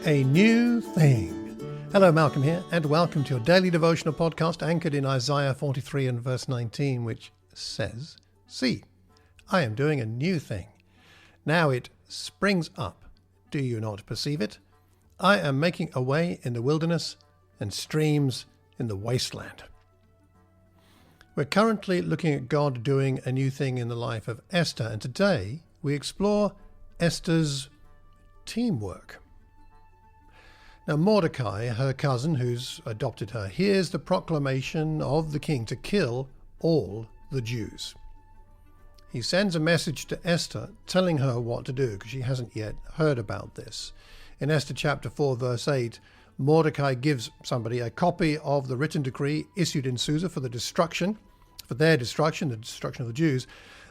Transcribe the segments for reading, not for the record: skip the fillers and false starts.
A new thing. Hello, Malcolm here, and welcome to your daily devotional podcast anchored in Isaiah 43 and verse 19, which says, "See, I am doing a new thing. Now it springs up. Do you not perceive it? I am making a way in the wilderness and streams in the wasteland." We're currently looking at God doing a new thing in the life of Esther, and today we explore Esther's teamwork. Now, Mordecai, her cousin who's adopted her, hears the proclamation of the king to kill all the Jews. He sends a message to Esther telling her what to do because she hasn't yet heard about this. In Esther chapter 4, verse 8, Mordecai gives somebody a copy of the written decree issued in Susa for their destruction of the Jews,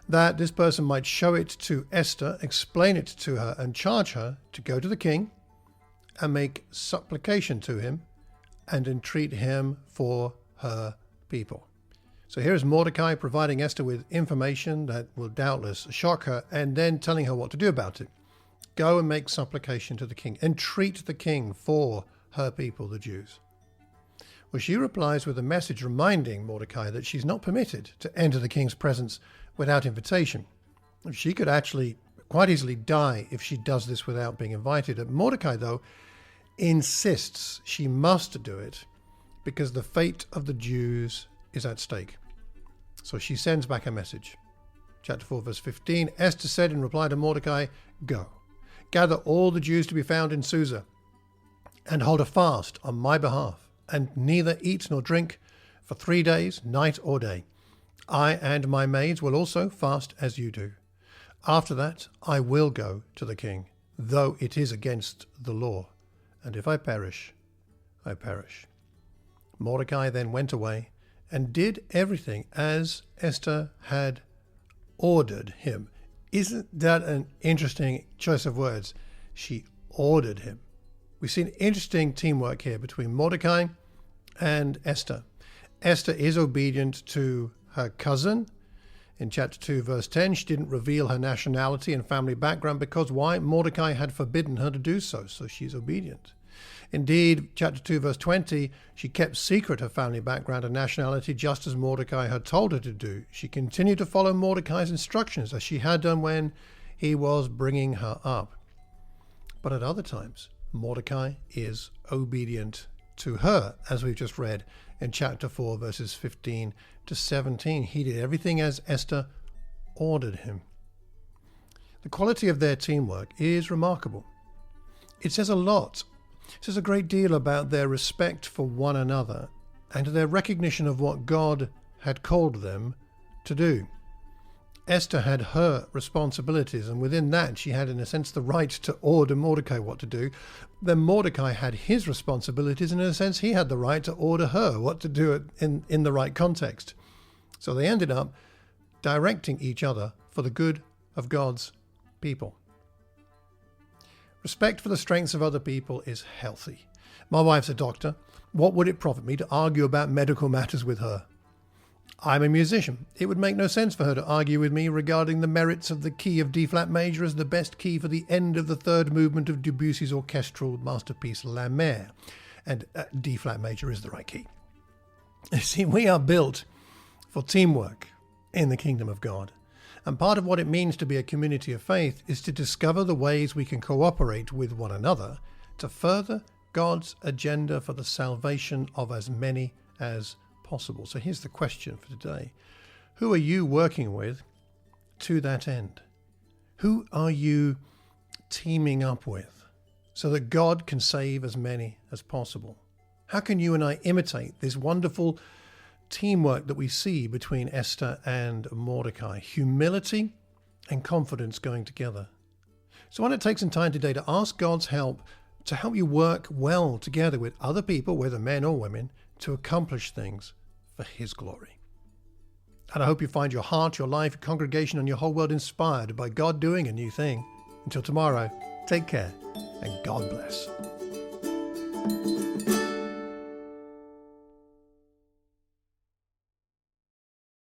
that this person might show it to Esther, explain it to her, and charge her to go to the king and make supplication to him and entreat him for her people. So here is Mordecai providing Esther with information that will doubtless shock her and then telling her what to do about it. Go and make supplication to the king. Entreat the king for her people, the Jews. Well, she replies with a message reminding Mordecai that she's not permitted to enter the king's presence without invitation. She could actually quite easily die if she does this without being invited. And Mordecai, though, insists she must do it because the fate of the Jews is at stake. So she sends back a message. Chapter 4, verse 15, Esther said in reply to Mordecai, "Go, gather all the Jews to be found in Susa, and hold a fast on my behalf, and neither eat nor drink for 3 days, night or day. I and my maids will also fast as you do. After that, I will go to the king, though it is against the law. And if I perish, I perish." Mordecai then went away and did everything as Esther had ordered him. Isn't that an interesting choice of words? She ordered him. We see an interesting teamwork here between Mordecai and Esther. Esther is obedient to her cousin. In chapter 2, verse 10, she didn't reveal her nationality and family background because why? Mordecai had forbidden her to do so, so she's obedient. Indeed, chapter 2, verse 20, she kept secret her family background and nationality just as Mordecai had told her to do. She continued to follow Mordecai's instructions as she had done when he was bringing her up. But at other times, Mordecai is obedient to her, as we've just read in chapter 4, verses 15 to 17. He did everything as Esther ordered him. The quality of their teamwork is remarkable. It says a lot. It says a great deal about their respect for one another and their recognition of what God had called them to do. Esther had her responsibilities, and within that she had, in a sense, the right to order Mordecai what to do. Then Mordecai had his responsibilities, and in a sense he had the right to order her what to do in the right context. So they ended up directing each other for the good of God's people. Respect for the strengths of other people is healthy. My wife's a doctor. What would it profit me to argue about medical matters with her? I'm a musician. It would make no sense for her to argue with me regarding the merits of the key of D-flat major as the best key for the end of the third movement of Debussy's orchestral masterpiece La Mer. And D-flat major is the right key. You see, we are built for teamwork in the kingdom of God. And part of what it means to be a community of faith is to discover the ways we can cooperate with one another to further God's agenda for the salvation of as many as possible. So here's the question for today. Who are you working with to that end? Who are you teaming up with so that God can save as many as possible? How can you and I imitate this wonderful teamwork that we see between Esther and Mordecai? Humility and confidence going together. So I want to take some time today to ask God's help to help you work well together with other people, whether men or women, to accomplish things for His glory. And I hope you find your heart, your life, your congregation, and your whole world inspired by God doing a new thing. Until tomorrow, take care and God bless.